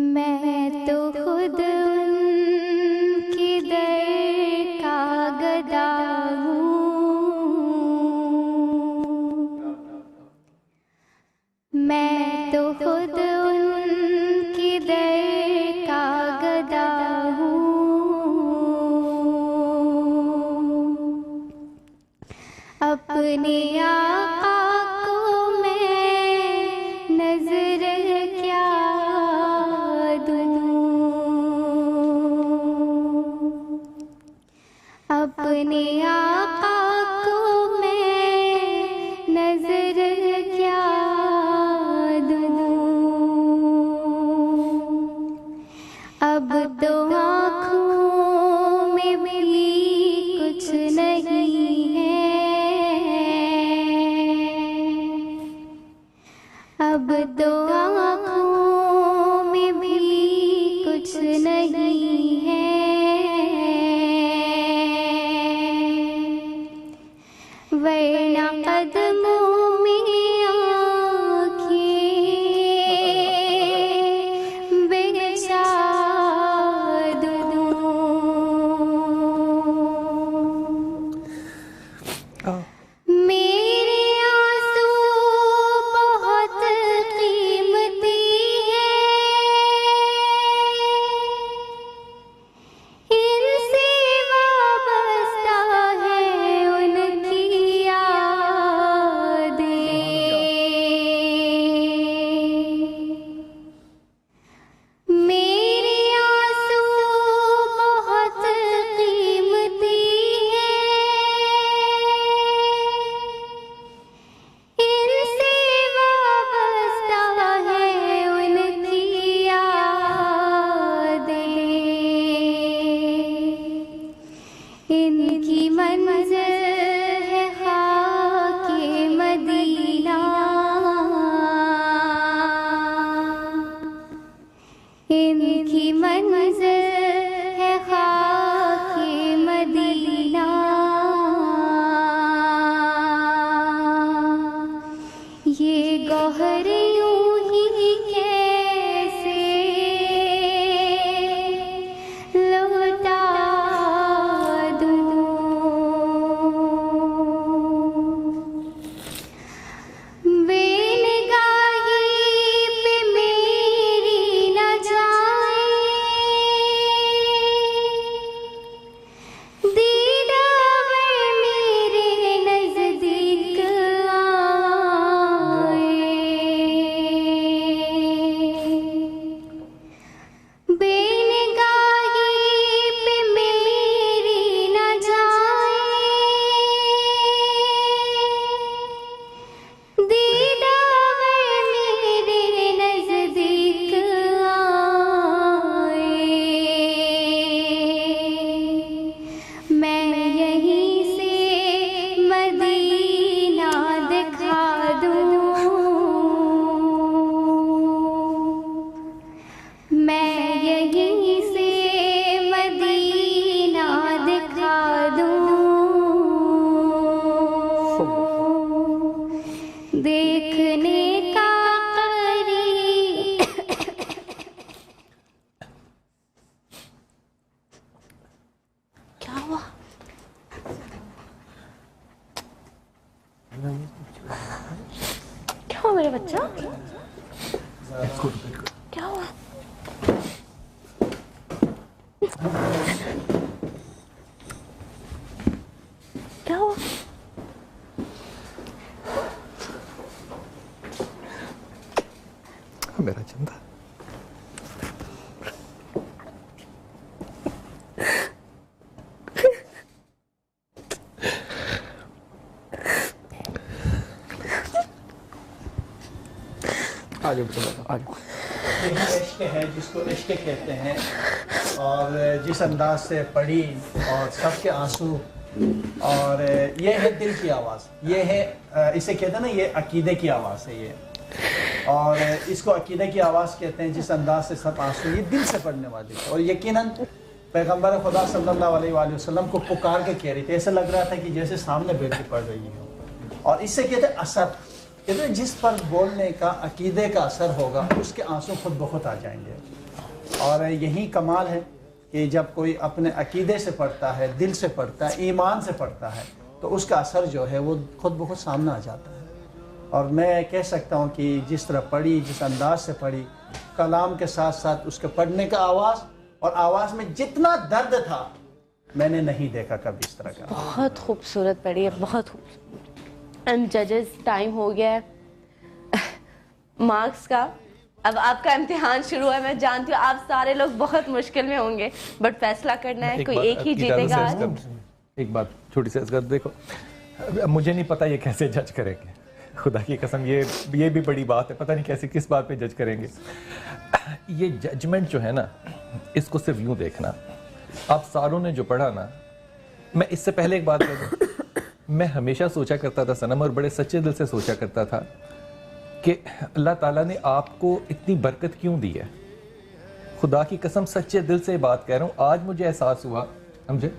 मैं तो खुद उनके दर का गदा हूँ, मैं तो खुद उनके दर का गदा हूँ। अपने आका को मैं नजर क्या दूँ, अपने आका को मैं नजर क्या दूँ। अब तो आँखों में भी कुछ नहीं है, अब तो आँखों में भी कुछ नहीं है। वरना कदमों में आँखें बिछा दूँ। मेरे आंसू बहुत कीमती हैं, इनसे वाबस्ता है उनकी यादें। मेरे आंसू बहुत कीमती हैं, इनसे वाबस्ता है उनकी यादें। इनकी मंज़िल है खाके मदीना, इनकी मंज़िल है खाके मदीना। ये गौहर यूं ही कैसे लौटा दूँ। बेनगाही पे मेरी न जाए, दीदार मेरे नज़दीक आए। बेनगाही पे मेरी न जाए, दीदार मेरे नज़दीक आए। मैं यहीं से मदीना दिखा दूँ, मैं यहीं से मदीना दिखा दूँ। देखने का करीब क्या हुआ? क्या हुआ मेरे बच्चा? क्या हुआ? क्या हुआ? मेरा चंदा आज इश्क है जिसको इश्क कहते हैं, और जिस अंदाज से पढ़ी और सबके आंसू, और ये है दिल की आवाज़, ये है इसे कहते हैं ना, ये अकीदे की आवाज़ है ये, और इसको अकीदे की आवाज़ कहते हैं। जिस अंदाज से सब आंसू, ये दिल से पढ़ने वाली थी, और यकीनन पैगंबर खुदा सल्लल्लाहु अलैहि वसल्लम को पुकार के कह रही थी। ऐसा लग रहा था कि जैसे सामने बैठ के पढ़ रही हो, और इससे कहते हैं असर। कहते हैं जिस पर बोलने का अकीदे का असर होगा उसके आंसू खुद ब खुद आ जाएंगे। और यही कमाल है कि जब कोई अपने अकीदे से पढ़ता है, दिल से पढ़ता है, ईमान से पढ़ता है, तो उसका असर जो है वो खुद ब खुद सामने आ जाता है। और मैं कह सकता हूँ कि जिस तरह पढ़ी, जिस अंदाज से पढ़ी, कलाम के साथ साथ उसके पढ़ने का आवाज़, और आवाज़ में जितना दर्द था मैंने नहीं देखा कभी इस तरह का। बहुत खूबसूरत पढ़ी है, बहुत खूबसूरत। एंड जजेस, टाइम हो गया है मार्क्स का। अब आपका इम्तिहान शुरू है। मैं जानती हूँ आप सारे लोग बहुत मुश्किल में होंगे, बट फैसला करना है, कोई एक ही जीतेगा आज। एक बात छोटी सी असगर, देखो अब मुझे नहीं पता ये कैसे जज करेंगे, खुदा की कसम ये भी बड़ी बात है, पता नहीं कैसे किस बात पे जज करेंगे। ये जजमेंट जो है ना, इसको सिर्फ यूं देखना। आप सारों ने जो पढ़ा ना, मैं इससे पहले एक बात कह दूं, मैं हमेशा सोचा करता था सनम, और बड़े सच्चे दिल से सोचा करता था कि अल्लाह ताला ने आपको इतनी बरकत क्यों दी है। खुदा की कसम सच्चे दिल से बात कह रहा हूँ। आज मुझे एहसास हुआ, समझे,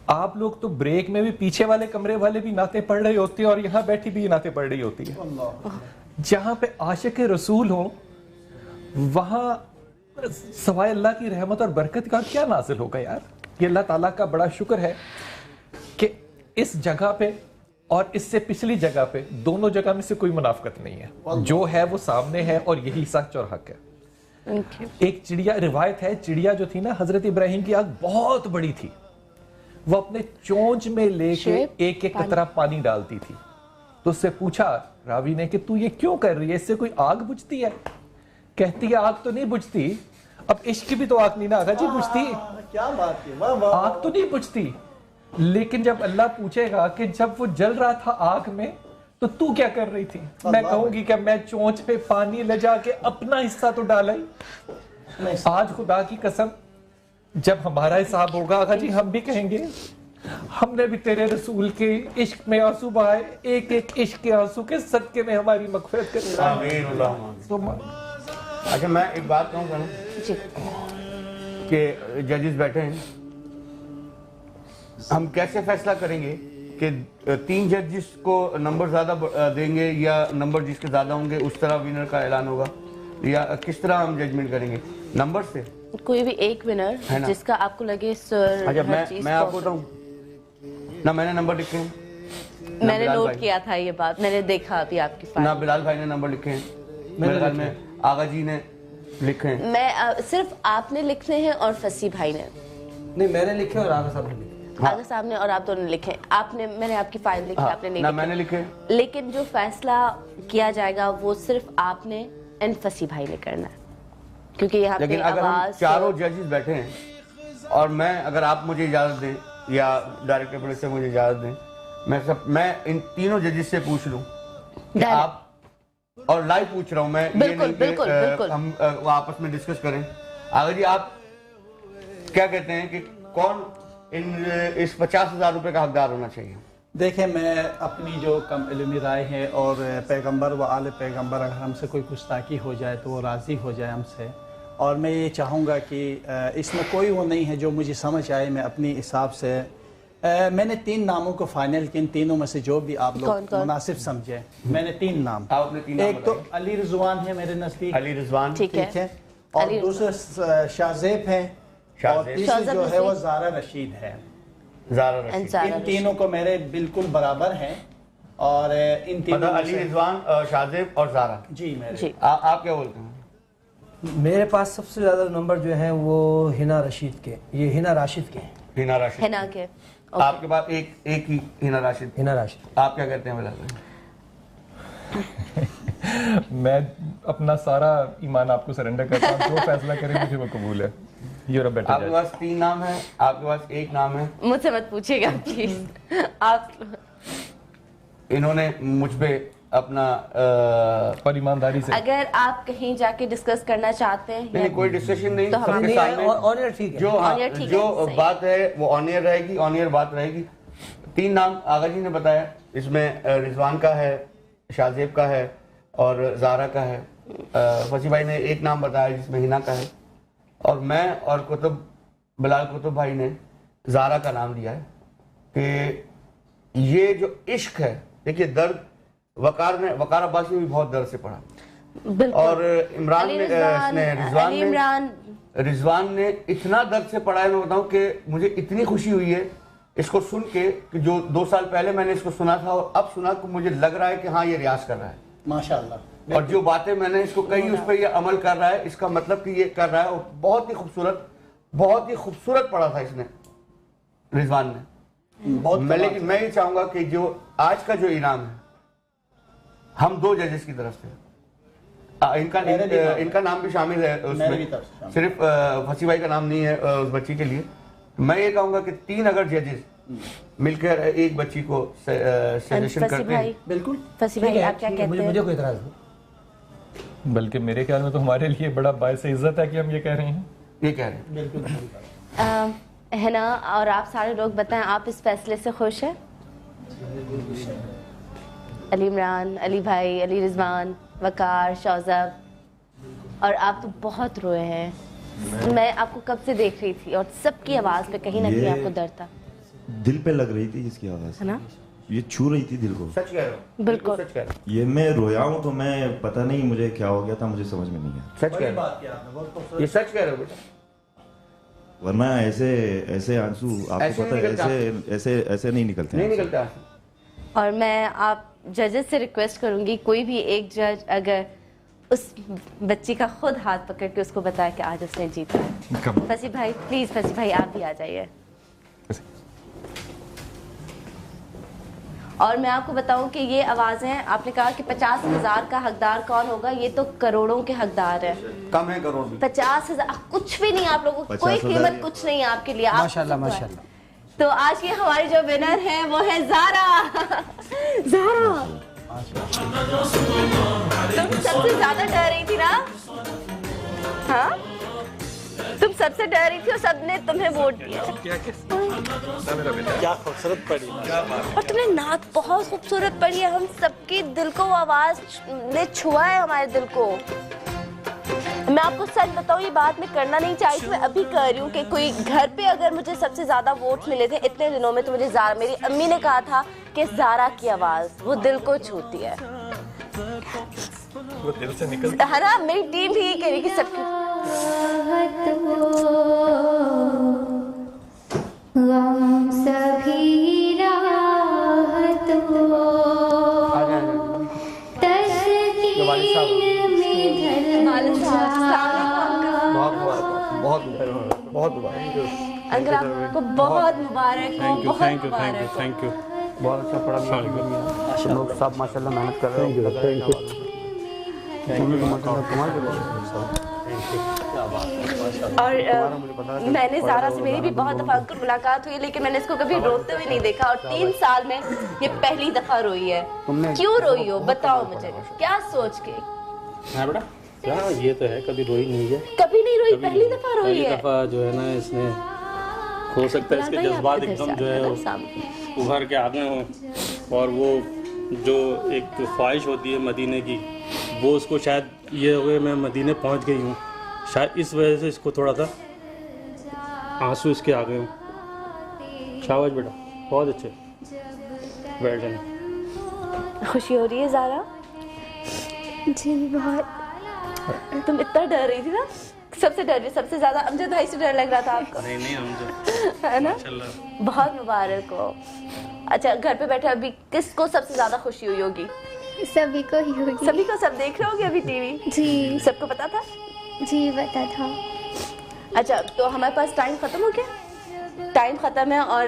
आप लोग तो ब्रेक में भी पीछे वाले कमरे वाले भी नाते पढ़ रहे होते हैं और यहाँ बैठी भी नाते पढ़ रही होती है। जहां पे आशिक रसूल हो वहां सवाए अल्लाह की रहमत और बरकत का क्या नासिल होगा यार। ये अल्लाह ताला का बड़ा शुक्र है कि इस जगह पे और इससे पिछली जगह पे, दोनों जगह में से कोई मुनाफकत नहीं है। जो है वो सामने है और यही सच और हक है। एक चिड़िया, रिवायत है, चिड़िया जो थी ना, हजरत इब्राहिम की आग बहुत बड़ी थी, वो अपने चोंच में लेके एक एक कतरा पानी डालती थी। तो उससे पूछा रावी ने कि तू ये क्यों कर रही है, इससे कोई आग बुझती है? कहती है आग तो नहीं बुझती। अब इश्क भी तो आग नहीं ना आगा जी बुझती, क्या बात है, वाह वाह। आग तो नहीं बुझती। लेकिन जब अल्लाह पूछेगा कि जब वो जल रहा था आग में तो तू क्या कर रही थी, मैं कहूंगी कि मैं चोंच पे पानी ले जाके अपना हिस्सा तो डाला ही। आज खुदा की कसम जब हमारा हिसाब होगा आगा जी, हम भी कहेंगे हमने भी तेरे रसूल के इश्क में आंसू बहाए, एक एक इश्क के आंसू के सदके में हमारी मगफिरत कर। अच्छा, मैं एक बात कहूँ कि जजेस बैठे हैं, हम कैसे फैसला करेंगे कि 3 जज जिसको नंबर ज्यादा देंगे या नंबर जिसके ज्यादा होंगे उस तरह विनर का ऐलान होगा, या किस तरह हम जजमेंट करेंगे? नंबर से कोई भी एक विनर जिसका आपको लगे सर। अच्छा, मैं आपको बताऊं ना, मैंने नंबर लिखे हैं, मैंने नोट किया था ये बात, मैंने देखा अभी आपकी फाइल। ना बिलाल भाई ने नंबर लिखे हैं, मेरे ख्याल में आगा जी ने लिखे हैं। मैं सिर्फ आपने लिखे हैं और फसी भाई ने नहीं, मैंने लिखे और आगा साहब ने लिखे। आगा साहब ने और आप दोनों ने लिखे। आपने, मैंने आपकी फाइल लिखी, आपने नहीं ना मैंने लिखे। लेकिन जो फैसला किया जाएगा वो सिर्फ आपने एंड फसी भाई ने करना है, क्योंकि यहाँ पे लेकिन अगर हम चारों जजेस बैठे हैं और अगर आप मुझे इजाजत दें या डायरेक्टर प्रोड्यूसर मुझे इजाजत दें, मैं इन तीनों जजेस से पूछ लूं कि आप, और लाइव पूछ रहा हूं मैं, बिल्कुल, ये नहीं बिल्कुल। हम आपस में डिस्कस करें। आगे जी, आप क्या कहते हैं कि कौन इस 50,000 रुपए का हकदार होना चाहिए? देखें, मैं अपनी जो कम इल्मी राय है, और पैगंबर व आले पैगंबर अगर हमसे कोई गुस्ताखी हो जाए तो वो राज़ी हो जाए हमसे। और मैं ये चाहूँगा कि इसमें कोई वो नहीं है जो मुझे समझ आए। मैं अपनी हिसाब से मैंने 3 नामों को फाइनल किया, इन तीनों में से जो भी आप लोग मुनासिब समझे। मैंने 3 नाम, एक तो अली रिजवान है मेरे नज़दीक, अली रिजवान, ठीक है, और दूसरे शाहजेब है, और तीसरी जो है वो ज़ारा रशीद है। इन तीनों को मेरे बिल्कुल बराबर हैं, और इन तीनों अली रिजवान, शाहजेब और ज़ारा। जी मेरे। आप क्या बोलते हैं? मेरे पास सबसे ज्यादा नंबर जो है वो हिना रशीद के, ये हिना राशिद के। हिना राशिद, हिना के। आपके पास एक ही हिना राशिद। हिना राशिद। आप क्या कहते हैं बिलाल भाई? मैं अपना सारा ईमान आपको सरेंडर करता हूँ, जो फैसला करें मुझे वो कबूल है। आपके पास 3 नाम है, आपके पास 1 नाम है। मुझसे मत पूछिएगा प्लीज। आप, इन्होंने मुझ पे अपना और ईमानदारी से, अगर आप कहीं जाके डिस्कस करना चाहते हैं, नहीं, कोई डिस्कशन नहीं, तो हम सबके सामने ऑनियर ठीक है, जो बात है वो ऑनियर रहेगी, ऑनियर बात रहेगी। 3 नाम आगा जी ने बताया, इसमें रिजवान का है, शाहजेब का है और ज़ारा का है। फसी भाई ने 1 नाम बताया जिसमें हिना का है, और मैं और बिलाल कुतुब भाई ने ज़ारा का नाम दिया है कि ये जो इश्क है, देखिए दर्द वकार अब्बासी ने भी बहुत दर्द से पढ़ा। बिल्कुल। और इमरान ने रिजवान ने इतना दर्द से पढ़ा है, मैं बताऊं कि मुझे इतनी खुशी हुई है इसको सुन के कि जो 2 साल पहले मैंने इसको सुना था और अब सुना तो मुझे लग रहा है कि हाँ ये रियाज कर रहा है माशाल्लाह। और जो बातें मैंने इसको कही उस पर ये अमल कर रहा है, इसका मतलब कि ये कर रहा है। और बहुत ही खूबसूरत पढ़ा था इसने, रिजवान ने। लेकिन मैं ये चाहूंगा कि जो आज का जो इनाम है हम 2 जजेस की तरफ से, इनका नाम भी शामिल है उसमें, सिर्फ फसी भाई का नाम नहीं है उस बच्ची के लिए। मैं ये कहूंगा कि 3 अगर जजेस मिलकर एक बच्ची को सजेशन करते हैं। बिल्कुल फसी भाई आप क्या कहते हैं? मुझे कोई इतराज नहीं। बल्कि मेरे ख्याल में तो हमारे लिए बड़ा बायस इज्जत है कि हम ये कह रहे हैं। ये कह रहे हैं बिल्कुल है ना। और आप सारे लोग बताएं, आप इस फैसले से खुश हैं? अली इमरान, अली भाई, अली रिजवान, वकार, शौजब, और आप तो बहुत रोए हैं। मैं आपको कब से देख रही थी और सबकी आवाज पे कहीं ना कहीं आपको डर था। दिल पे लग रही थी इसकी आवाज, है ना? ये छू रही थी दिल को। सच कह रहे हो, बिल्कुल सच कह रहे हो। ये मैं रोया हूँ तो मैं पता नहीं मुझे क्या हो गया था, मुझे समझ में नहीं आया। सच कह रहे हो, ये सच कह रहे हो बेटा। वरना ऐसे आंसू आपको पता है ऐसे नहीं निकलते। नहीं निकलता। और मैं आप जजेस से रिक्वेस्ट करूंगी, कोई भी एक जज अगर उस बच्ची का खुद हाथ पकड़ के उसको बताया कि आज उसने जीता है। फसी भाई प्लीज, फसी भाई आप भी आ जाइए। और मैं आपको बताऊं कि ये आवाजें, आपने कहा कि 50,000 का हकदार कौन होगा, ये तो करोड़ों के हकदार है। कम है करोड़ भी। 50,000 कुछ भी नहीं, आप लोगों को कोई कीमत कुछ नहीं है आपके लिए। माशाल्लाह माशाल्लाह। तो आज की हमारी जो विनर है वो है ज़ारा। ज़ारा तुम सबसे ज्यादा डर रही थी ना? हाँ तुम सबसे डर रही थी और सबने तुम्हें वोट दिया। क्या खूबसूरत पढ़ी, और तुमने नात बहुत खूबसूरत पढ़ी है। हम सबके दिल को वो आवाज ने छुआ है, हमारे दिल को। मैं आपको सच बताऊं, ये बात मैं करना नहीं चाहती थी, मैं अभी कर रही हूँ कि कोई घर पे अगर मुझे सबसे ज्यादा वोट मिले थे इतने दिनों में तो मुझे ज़ारा, मेरी अम्मी ने कहा था कि ज़ारा की आवाज वो दिल को छूती है। वो दिल से निकल है ना? मेरी टीम भी यही कह रही कि सबकी सभी राहत हो बहुत मुबारक। अंकल आपको बहुत मुबारक हो। बहुत मुबारक हो। Thank you. बहुत अच्छा पढ़ा। तुम लोग सब माशाल्लाह मेहनत कर रहे हो। और मैंने ज़ारा से, मेरी भी बहुत दफ़ा अंकल मुलाकात हुई, लेकिन मैंने इसको कभी रोते हुए नहीं देखा। और 3 साल में ये पहली दफ़ा रोई है। क्यों रोई हो बताओ मुझे, क्या सोच के? हाँ बेटा, क्या ये तो है, कभी रोई नहीं है। कभी नहीं रोई, पहली दफ़ा रोई है। पहली दफ़ा जो है ना, इसने हो सकता है इसके जज्बात एकदम जो है उभर के आ गए हों, और वो जो एक ख्वाहिश होती है मदीने की, वो उसको शायद ये हो गया मैं मदीने पहुंच गई हूँ, शायद इस वजह से इसको थोड़ा सा आंसू इसके आ गए हूँ। शाबाश बेटा, बहुत अच्छे, बैठ जाना। खुशी हो रही है ज़ारा? जी बहुत। तुम इतना डर रही थी ना, सबसे डर रही, सबसे ज्यादा अमजद भाई से डर लग रहा था आपको। नहीं अमजद, है ना? बहुत मुबारक हो। अच्छा, घर पे बैठे अभी किसको सबसे ज्यादा खुशी हुई होगी? सभी को ही होगी। सभी को, सब देख रहे होगे अभी टीवी? जी सबको पता था? जी पता था। अच्छा, तो हमारे पास टाइम खत्म हो गया। टाइम ख़त्म है और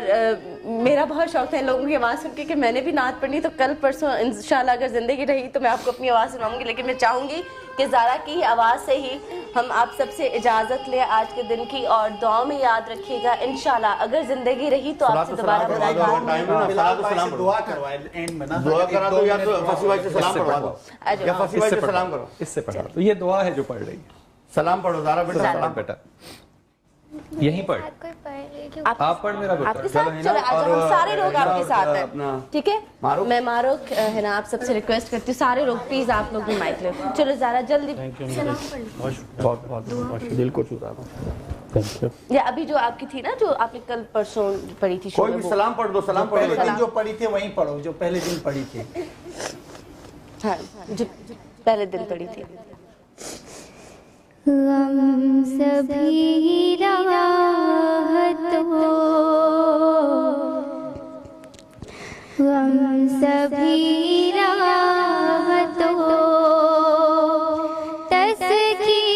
मेरा बहुत शौक है इन लोगों की आवाज़ सुन के कि मैंने भी नात पढ़नी, तो कल परसों इंशाल्लाह अगर ज़िंदगी रही तो मैं आपको अपनी आवाज़ सुनाऊंगी। लेकिन मैं चाहूँगी कि ज़ारा की आवाज़ से ही हम आप सबसे इजाज़त लें आज के दिन की, और दुआ में याद रखिएगा इंशाल्लाह अगर ज़िंदगी रही तो आपसे दोबारा मुलाकात। दुआ करवाए एंड में ना, दुआ करा दो या तो फसी भाई से सलाम पढ़वा दो, या फसी भाई से सलाम करो। इससे पढ़ा तो ये दुआ है जो पढ़ रही है। सलाम पढ़ो ज़ारा बेटा, सलाम बेटा यहीं पढ़। कोई पढ़ रही क्यों? आप पढ़ मेरा बेटा। आपके साथ चलो, आज हम सारे लोग आपके साथ हैं, ठीक है? मारूफ। मैं मारूफ है ना, आप सबसे रिक्वेस्ट करती हूँ सारे लोग प्लीज आप लोग भी माइक ले। चलो ज़ारा जल्दी बहुत बहुत दिल को छूता है। या अभी जो आपकी थी ना, जो आपने कल परसों पढ़ी थी, कोई भी सलाम पढ़ दो, सलाम पढ़ो। पहले दिन जो पढ़ी थी वहीं पढ़ो, जो पहले दिन पढ़ी थी। हाँ, जो पहले दिन पढ़ी थी। हम सभी राहतों, हम सभी राहतों तस्कीर